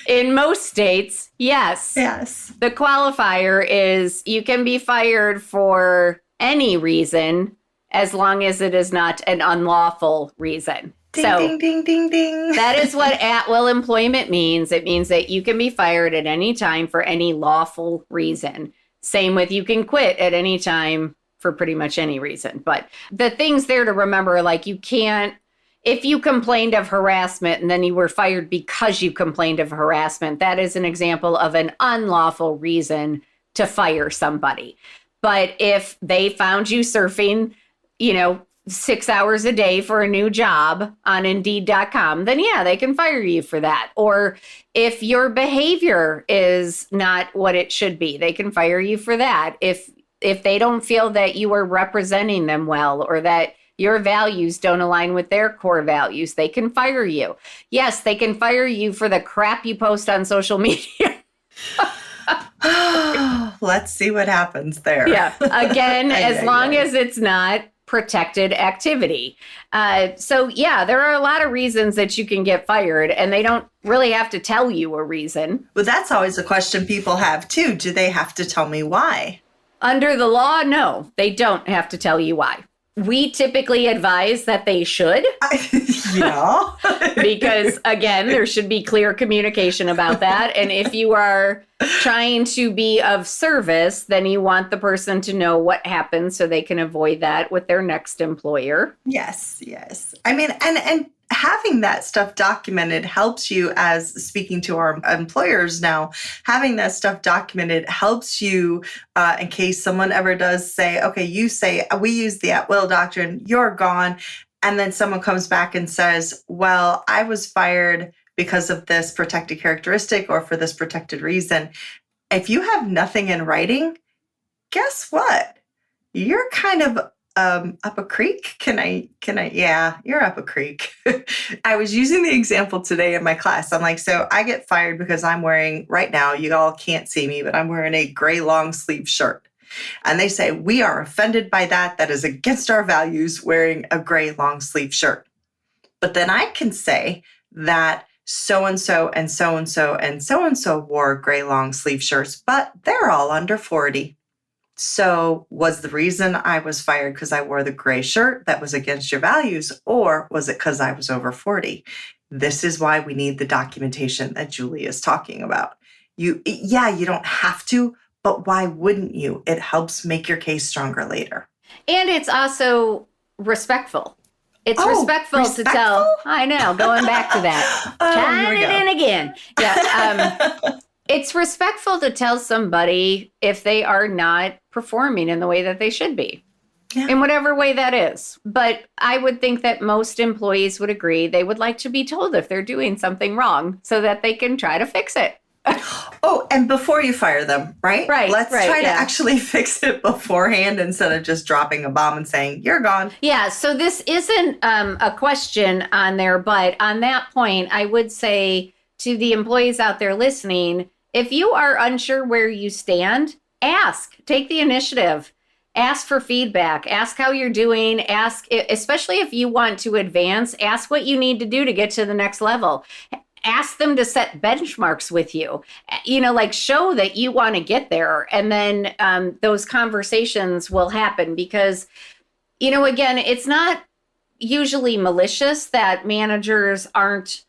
in most states, yes. Yes. The qualifier is you can be fired for any reason as long as it is not an unlawful reason. Ding, ding, ding, ding. That is what at-will employment means. It means that you can be fired at any time for any lawful reason. Same with you can quit at any time for pretty much any reason. But the things there to remember, like, you can't, if you complained of harassment and then you were fired because you complained of harassment, that is an example of an unlawful reason to fire somebody. But if they found you surfing, 6 hours a day for a new job on Indeed.com, then yeah, they can fire you for that. Or if your behavior is not what it should be, they can fire you for that. If they don't feel that you are representing them well, or that your values don't align with their core values, they can fire you. Yes, they can fire you for the crap you post on social media. Let's see what happens there. Yeah. Again, as long as it's not protected activity. So yeah, there are a lot of reasons that you can get fired, and they don't really have to tell you a reason. Well, that's always a question people have too. Do they have to tell me why? Under the law, no, they don't have to tell you why. We typically advise that they should. Yeah. Because, again, there should be clear communication about that. And if you are trying to be of service, then you want the person to know what happened so they can avoid that with their next employer. Yes, yes. I mean, and having that stuff documented helps you, as speaking to our employers now, having that stuff documented helps you in case someone ever does say, okay, you say, we use the at-will doctrine, you're gone. And then someone comes back and says, well, I was fired because of this protected characteristic or for this protected reason. If you have nothing in writing, guess what? you're kind of up a creek. Yeah, you're up a creek. I was using the example today in my class. I'm like, so I get fired because I'm wearing, right now, you all can't see me, but I'm wearing a gray long sleeve shirt. And they say, we are offended by that. That is against our values, wearing a gray long sleeve shirt. But then I can say that so-and-so and so-and-so and so-and-so wore gray long sleeve shirts, but they're all under 40. So was the reason I was fired because I wore the gray shirt that was against your values, or was it because I was over 40? This is why we need the documentation that Julie is talking about. You don't have to, but why wouldn't you? It helps make your case stronger later. And it's also respectful. It's respectful to tell. I know, going back to that. Chime it in again. Yeah. It's respectful to tell somebody if they are not performing in the way that they should be, in whatever way that is. But I would think that most employees would agree they would like to be told if they're doing something wrong so that they can try to fix it. And before you fire them, right? Right. Let's try to actually fix it beforehand instead of just dropping a bomb and saying, you're gone. Yeah. So this isn't a question on there, but on that point, I would say to the employees out there listening, if you are unsure where you stand, ask, take the initiative, ask for feedback, ask how you're doing, ask, especially if you want to advance, ask what you need to do to get to the next level. Ask them to set benchmarks with you, like show that you want to get there. And then those conversations will happen because, again, it's not usually malicious that managers aren't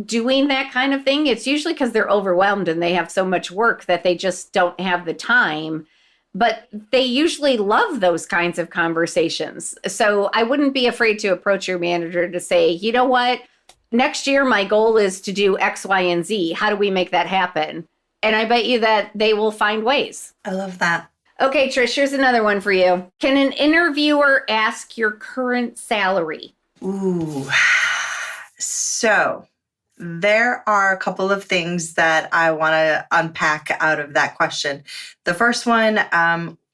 doing that kind of thing. It's usually because they're overwhelmed and they have so much work that they just don't have the time. But they usually love those kinds of conversations. So I wouldn't be afraid to approach your manager to say, you know what? Next year, my goal is to do X, Y, and Z. How do we make that happen? And I bet you that they will find ways. I love that. Okay, Trish, here's another one for you. Can an interviewer ask your current salary? Ooh. So there are a couple of things that I want to unpack out of that question. The first one,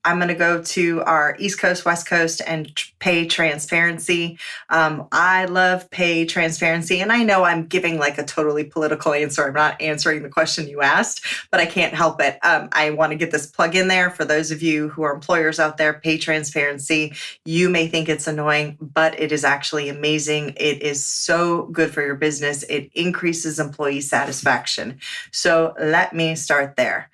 I'm going to go to our East Coast, West Coast, and pay transparency. I love pay transparency. And I know I'm giving like a totally political answer. I'm not answering the question you asked, but I can't help it. I want to get this plug in there for those of you who are employers out there. Pay transparency. You may think it's annoying, but it is actually amazing. It is so good for your business. It increases employee satisfaction. So let me start there.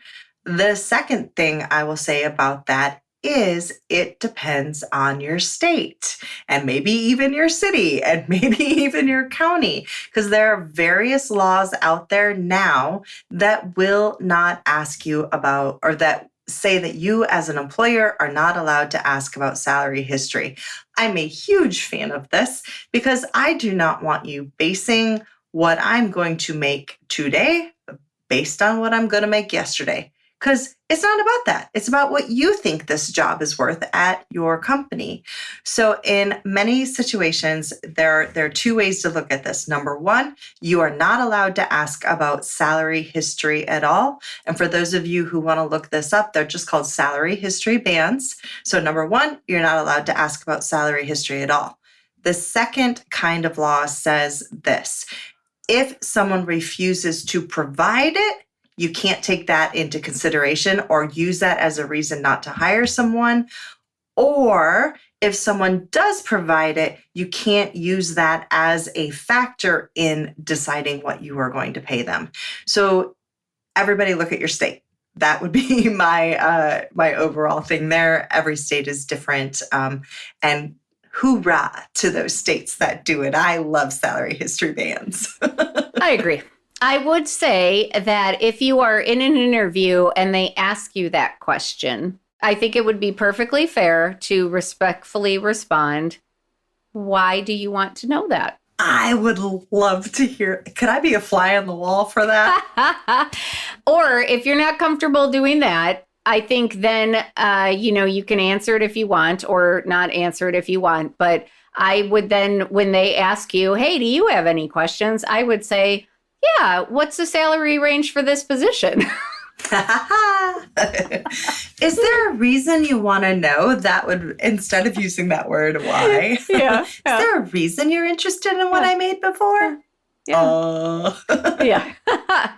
The second thing I will say about that is it depends on your state and maybe even your city and maybe even your county, because there are various laws out there now that will not ask you about, or that say that you as an employer are not allowed to ask about salary history. I'm a huge fan of this because I do not want you basing what I'm going to make today based on what I'm going to make yesterday. Because it's not about that. It's about what you think this job is worth at your company. So in many situations, there are two ways to look at this. Number one, you are not allowed to ask about salary history at all. And for those of you who want to look this up, they're just called salary history bans. So number one, you're not allowed to ask about salary history at all. The second kind of law says this: if someone refuses to provide it, you can't take that into consideration or use that as a reason not to hire someone. Or if someone does provide it, you can't use that as a factor in deciding what you are going to pay them. So everybody look at your state. That would be my overall thing there. Every state is different. And hoorah to those states that do it. I love salary history bans. I agree. I would say that if you are in an interview and they ask you that question, I think it would be perfectly fair to respectfully respond, why do you want to know that? I would love to hear. Could I be a fly on the wall for that? Or if you're not comfortable doing that, I think then, you can answer it if you want or not answer it if you want. But I would then, when they ask you, hey, do you have any questions? I would say, yeah, what's the salary range for this position? Is there a reason you want to know? That would, instead of using that word, why? Yeah. Is there a reason you're interested in what I made before? Yeah. Yeah,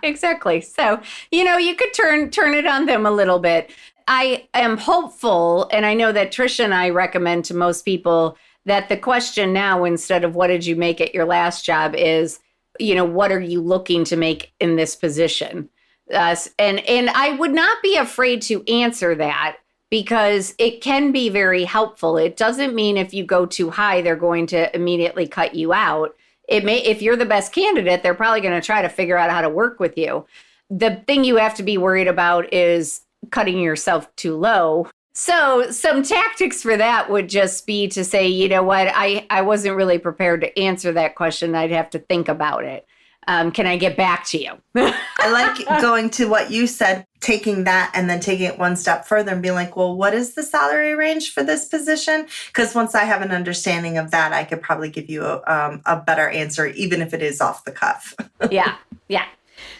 exactly. So, you could turn it on them a little bit. I am hopeful, and I know that Tricia and I recommend to most people that the question now, instead of what did you make at your last job, is, what are you looking to make in this position? And I would not be afraid to answer that because it can be very helpful. It doesn't mean if you go too high, they're going to immediately cut you out. It may, if you're the best candidate, they're probably going to try to figure out how to work with you. The thing you have to be worried about is cutting yourself too low. So some tactics for that would just be to say, you know what, I wasn't really prepared to answer that question. I'd have to think about it. Can I get back to you? I like going to what you said, taking that and then taking it one step further and being like, well, what is the salary range for this position? Because once I have an understanding of that, I could probably give you a better answer, even if it is off the cuff. Yeah.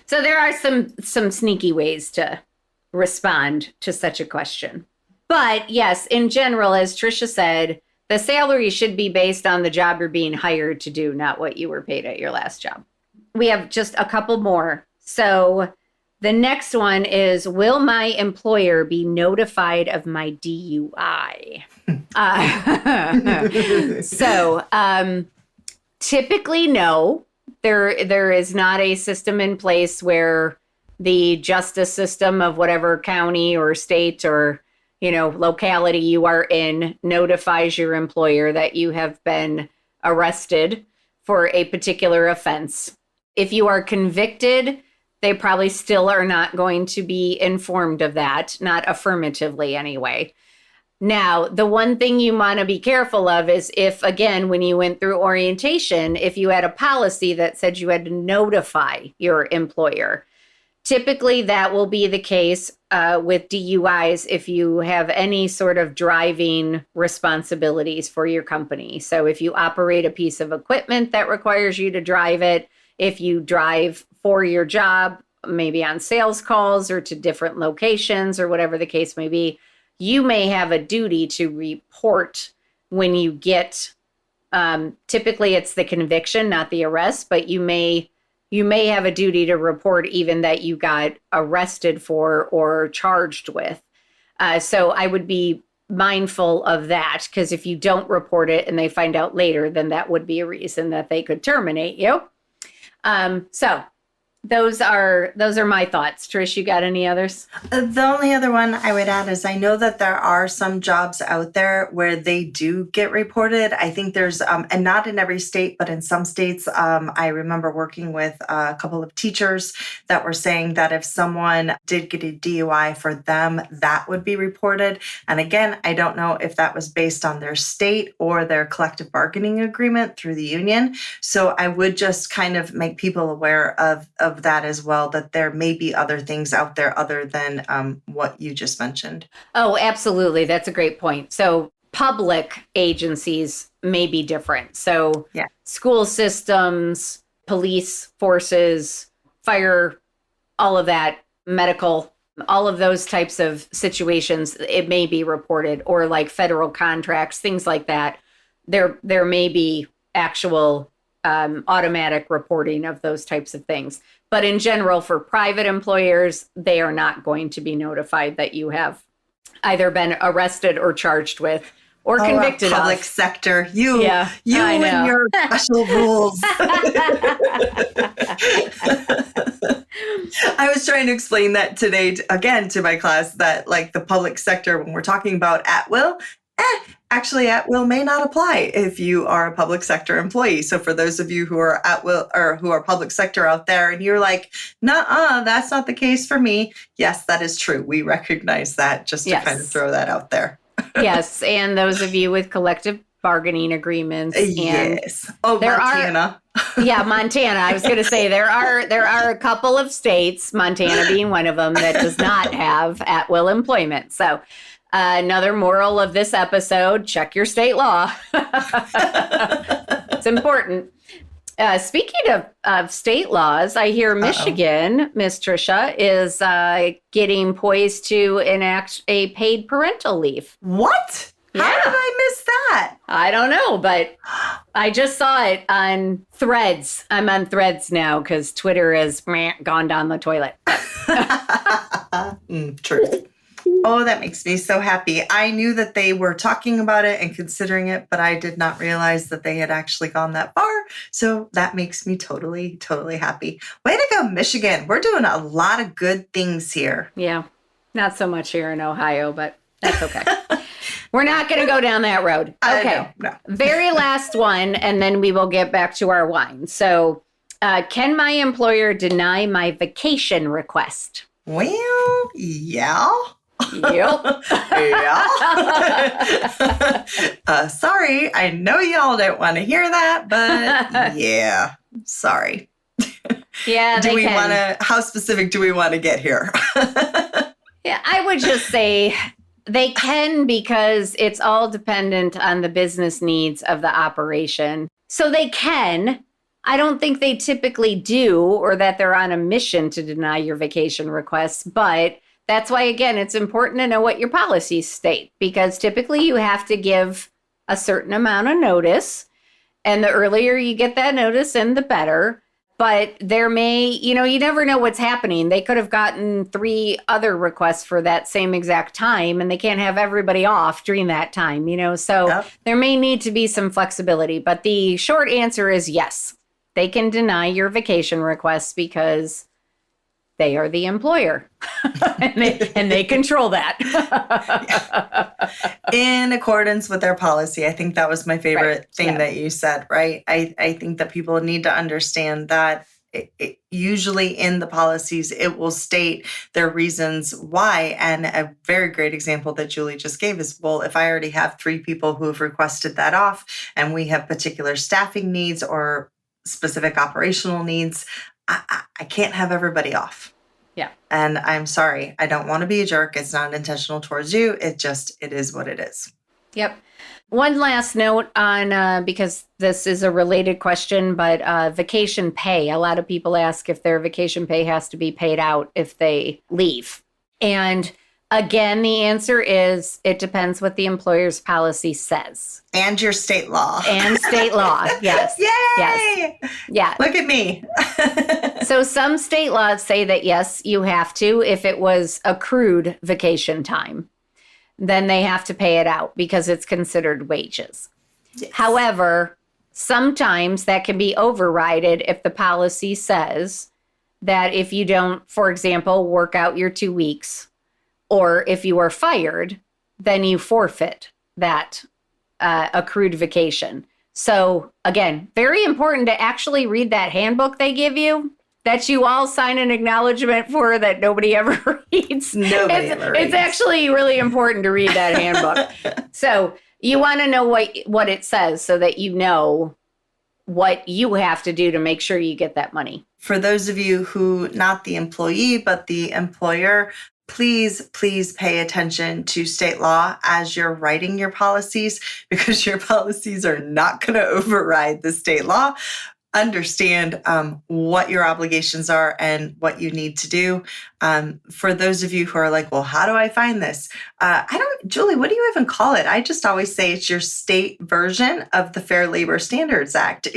So there are some sneaky ways to respond to such a question. But yes, in general, as Tricia said, the salary should be based on the job you're being hired to do, not what you were paid at your last job. We have just a couple more. So the next one is, will my employer be notified of my DUI? Typically, no. There is not a system in place where the justice system of whatever county or state or locality you are in notifies your employer that you have been arrested for a particular offense. If you are convicted, they probably still are not going to be informed of that, not affirmatively anyway. Now, the one thing you want to be careful of is if, again, when you went through orientation, if you had a policy that said you had to notify your employer. Typically, that will be the case with DUIs if you have any sort of driving responsibilities for your company. So if you operate a piece of equipment that requires you to drive it, if you drive for your job, maybe on sales calls or to different locations or whatever the case may be, you may have a duty to report when you get, typically it's the conviction, not the arrest, but you may have a duty to report even that you got arrested for or charged with. So I would be mindful of that, because if you don't report it and they find out later, then that would be a reason that they could terminate you. So those are my thoughts. Trish, you got any others? The only other one I would add is I know that there are some jobs out there where they do get reported. I think there's, and not in every state, but in some states, I remember working with a couple of teachers that were saying that if someone did get a DUI for them, that would be reported. And again, I don't know if that was based on their state or their collective bargaining agreement through the union. So I would just kind of make people aware of that as well, that there may be other things out there other than what you just mentioned. Oh, absolutely. That's a great point. So public agencies may be different. So school systems, police forces, fire, all of that, medical, all of those types of situations, it may be reported, or like federal contracts, things like that. There may be actual automatic reporting of those types of things. But in general, for private employers, they are not going to be notified that you have either been arrested or charged with or convicted public of. sector. You and your special rules. I was trying to explain that today, again, to my class, that like the public sector, when we're talking about at will, actually at will may not apply if you are a public sector employee. So for those of you who are at will or who are public sector out there and you're like, nuh-uh, that's not the case for me. Yes, that is true. We recognize that, just to kind of throw that out there. Yes. And those of you with collective bargaining agreements. And yes. Oh, Montana. Montana. I was going to say there are a couple of states, Montana being one of them, that does not have at will employment. So another moral of this episode, check your state law. It's important. Speaking of state laws, I hear Michigan, Miss Tricia, is getting poised to enact a paid parental leave. What? Yeah. How did I miss that? I don't know, but I just saw it on Threads. I'm on Threads now because Twitter has gone down the toilet. Truth. Oh, that makes me so happy. I knew that they were talking about it and considering it, but I did not realize that they had actually gone that far. So that makes me totally, totally happy. Way to go, Michigan. We're doing a lot of good things here. Yeah, not so much here in Ohio, but that's okay. We're not going to go down that road. Okay. No. Very last one, and then we will get back to our wine. So, can my employer deny my vacation request? Well, yeah. Yep. Yeah. Sorry, I know y'all don't want to hear that, but yeah, sorry. Yeah, Do they we can. want to? How specific do we want to get here? Yeah, I would just say they can because it's all dependent on the business needs of the operation. So they can. I don't think they typically do, or that they're on a mission to deny your vacation requests, but that's why, again, it's important to know what your policies state, because typically you have to give a certain amount of notice, and the earlier you get that notice in, the better. But there may, you never know what's happening. They could have gotten 3 other requests for that same exact time, and they can't have everybody off during that time, So Yep. There may need to be some flexibility. But the short answer is yes, they can deny your vacation requests because they are the employer and they control that. In accordance with their policy. I think that was my favorite thing Yeah. that you said, right? I think that people need to understand that usually in the policies, it will state their reasons why. And a very great example that Julie just gave is, well, if I already have 3 people who have requested that off and we have particular staffing needs or specific operational needs, I can't have everybody off. Yeah. And I'm sorry. I don't want to be a jerk. It's not intentional towards you. It is what it is. Yep. One last note on, because this is a related question, but vacation pay. A lot of people ask if their vacation pay has to be paid out if they leave. And again, the answer is it depends what the employer's policy says. And your state law. And state law, yes. Yay! Yes. Yeah. Look at me. So some state laws say that, yes, you have to. If it was accrued vacation time, then they have to pay it out because it's considered wages. Yes. However, sometimes that can be overridden if the policy says that if you don't, for example, work out your 2 weeks, or if you are fired, then you forfeit that accrued vacation. So again, very important to actually read that handbook they give you that you all sign an acknowledgement for that nobody ever reads. Nobody ever reads. It's actually really important to read that handbook. So you want to know what it says so that you know what you have to do to make sure you get that money. For those of you who, not the employee, but the employer, please pay attention to state law as you're writing your policies, because your policies are not going to override the state law. Understand what your obligations are and what you need to do. For those of you who are like, well, how do I find this? Julie, what do you even call it? I just always say it's your state version of the Fair Labor Standards Act.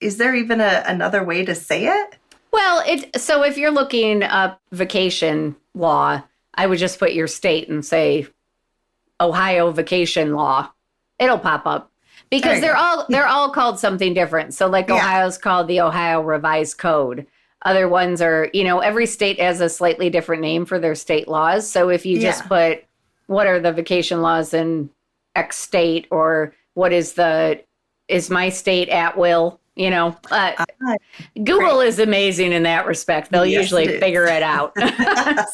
Is there even another way to say it? Well, so if you're looking up vacation law, I would just put your state and say Ohio vacation law. It'll pop up because they're all called something different. So like Ohio's called the Ohio Revised Code. Other ones are, every state has a slightly different name for their state laws. So if you just put what are the vacation laws in X state, or what is my state at will? Google is amazing in that respect. They'll usually figure it out.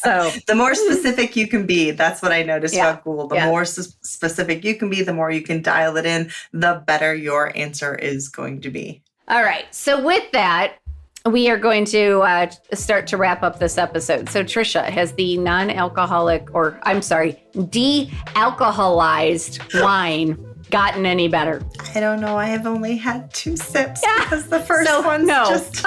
So the more specific you can be, that's what I noticed about Google. The more specific you can be, the more you can dial it in, the better your answer is going to be. All right. So with that, we are going to start to wrap up this episode. So Tricia, has the de-alcoholized wine gotten any better? I don't know. I have only had 2 sips Yeah. because the first one's just...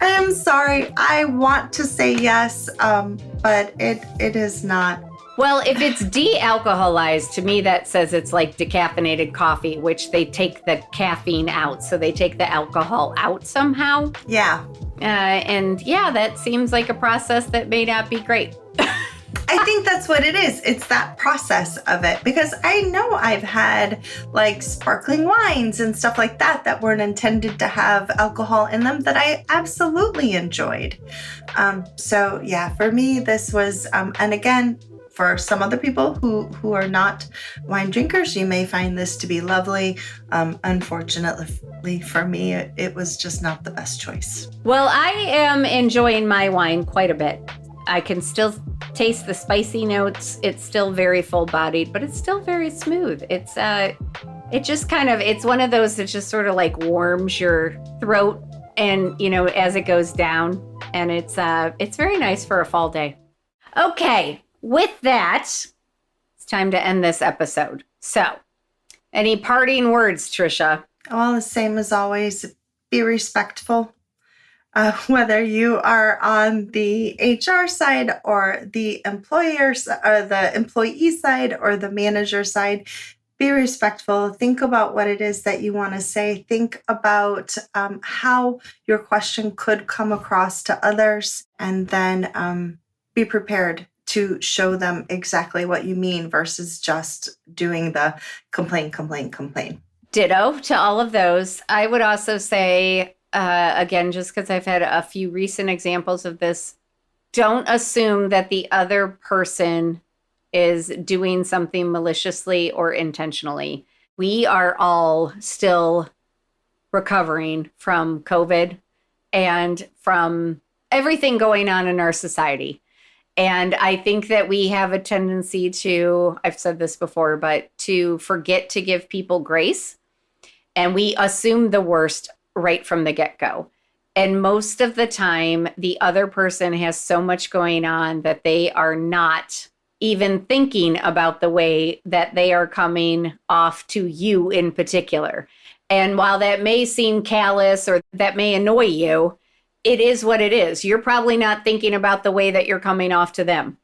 I'm sorry. I want to say yes, but it is not. Well, if it's de-alcoholized, to me that says it's like decaffeinated coffee, which they take the caffeine out. So they take the alcohol out somehow. Yeah. And yeah, that seems like a process that may not be great. I think that's what it is. It's that process of it, because I know I've had like sparkling wines and stuff like that weren't intended to have alcohol in them that I absolutely enjoyed. So yeah, for me, this was, and again, for some other people who are not wine drinkers, you may find this to be lovely. Unfortunately for me, it was just not the best choice. Well, I am enjoying my wine quite a bit. I can still taste the spicy notes. It's still very full-bodied, but it's still very smooth. It's it's one of those that just sort of like warms your throat and, as it goes down, and it's very nice for a fall day. Okay, with that, it's time to end this episode. So, any parting words, Trisha? Well, the same as always, be respectful. Whether you are on the HR side or the employer or the employee side or the manager side, be respectful. Think about what it is that you want to say. Think about how your question could come across to others, and then be prepared to show them exactly what you mean versus just doing the complain. Ditto to all of those. I would also say, again, just because I've had a few recent examples of this, don't assume that the other person is doing something maliciously or intentionally. We are all still recovering from COVID and from everything going on in our society. And I think that we have a tendency to, I've said this before, but to forget to give people grace. And we assume the worst right from the get-go. And most of the time, the other person has so much going on that they are not even thinking about the way that they are coming off to you in particular. And while that may seem callous or that may annoy you, it is what it is. You're probably not thinking about the way that you're coming off to them.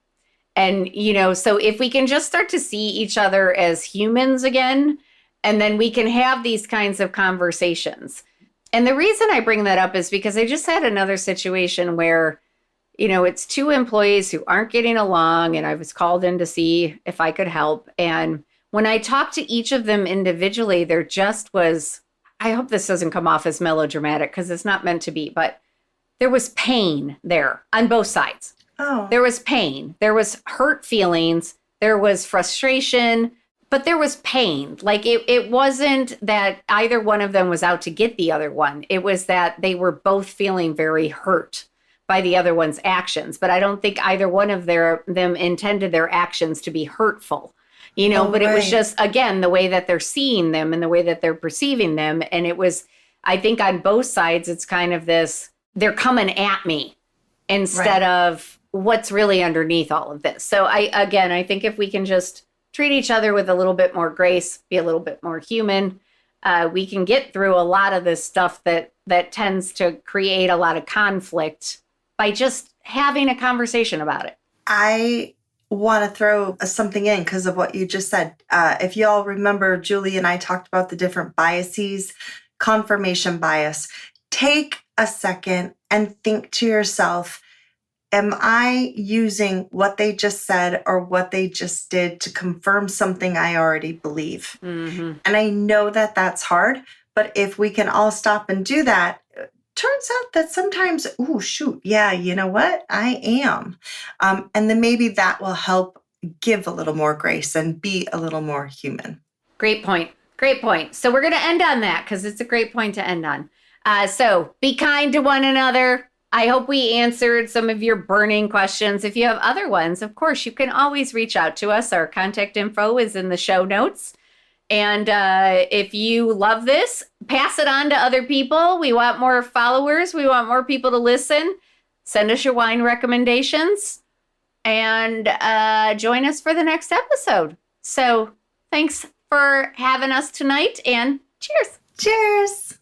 And, so if we can just start to see each other as humans again, and then we can have these kinds of conversations. And the reason I bring that up is because I just had another situation where, it's 2 employees who aren't getting along, and I was called in to see if I could help. And when I talked to each of them individually, there just was, I hope this doesn't come off as melodramatic because it's not meant to be, but there was pain there on both sides. Oh. There was pain. There was hurt feelings. There was frustration. But there was pain. Like it wasn't that either one of them was out to get the other one. It was that they were both feeling very hurt by the other one's actions. But I don't think either one of them intended their actions to be hurtful. But it was just, again, the way that they're seeing them and the way that they're perceiving them. And it was, I think on both sides, it's kind of this, they're coming at me instead of what's really underneath all of this. So I think if we can just treat each other with a little bit more grace, be a little bit more human, we can get through a lot of this stuff that tends to create a lot of conflict by just having a conversation about it. I want to throw something in because of what you just said. If you all remember, Julie and I talked about the different biases, confirmation bias. Take a second and think to yourself, am I using what they just said or what they just did to confirm something I already believe? Mm-hmm. And I know that that's hard, but if we can all stop and do that, turns out that sometimes, you know what? I am. And then maybe that will help give a little more grace and be a little more human. Great point. So we're going to end on that because it's a great point to end on. So be kind to one another. I hope we answered some of your burning questions. If you have other ones, of course, you can always reach out to us. Our contact info is in the show notes. And if you love this, pass it on to other people. We want more followers. We want more people to listen. Send us your wine recommendations and join us for the next episode. So Thanks for having us tonight, and cheers. Cheers.